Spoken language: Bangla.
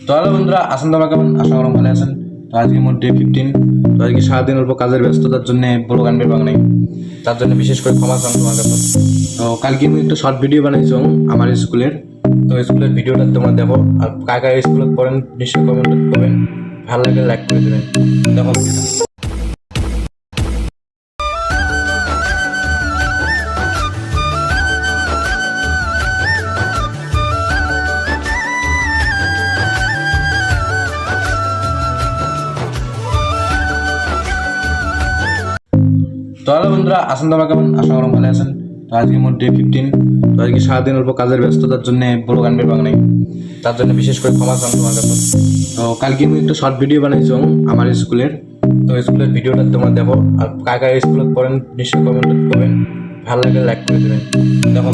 তো হ্যালো বন্ধুরা, আছেন তোমরা কেমন? আশা করি ভালো আছেন। তো আজকে মোট ডে 15। তো আজকে সারাদিন অল্প কাজের ব্যস্ততার জন্য বড় গান বের পাওয়া নাই, তার জন্য বিশেষ করে ক্ষমা চান তোমার কাছে। তো কালকে আমি একটা শর্ট ভিডিও বানাইছি আমার স্কুলের। তো স্কুলের ভিডিওটা তোমরা দেখো, আর কাকা স্কুলে পড়েন নিশ্চয়ই কমেন্ট করবেন, ভালো লাগে লাইক করে দেবেন। দেখো তো হ্যালো বন্ধুরা, আছেন তোমরা কেমন? আশা করি ভালো আছেন। তো আজকে মোট ডে 15। তো আজকে সারাদিন অল্প কাজের ব্যস্ততার জন্য বড় গান বের পাওয়া নাই, তার জন্য বিশেষ করে ক্ষমা চান তোমার কাছে। তো কালকে আমি একটা শর্ট ভিডিও বানাইছি আমার স্কুলের। তো স্কুলের ভিডিওটা তোমরা দেখো, আর কাকা স্কুলে পড়েন নিশ্চয়ই কমেন্ট করবেন, ভালো লাগে লাইক করে দেবেন। দেখো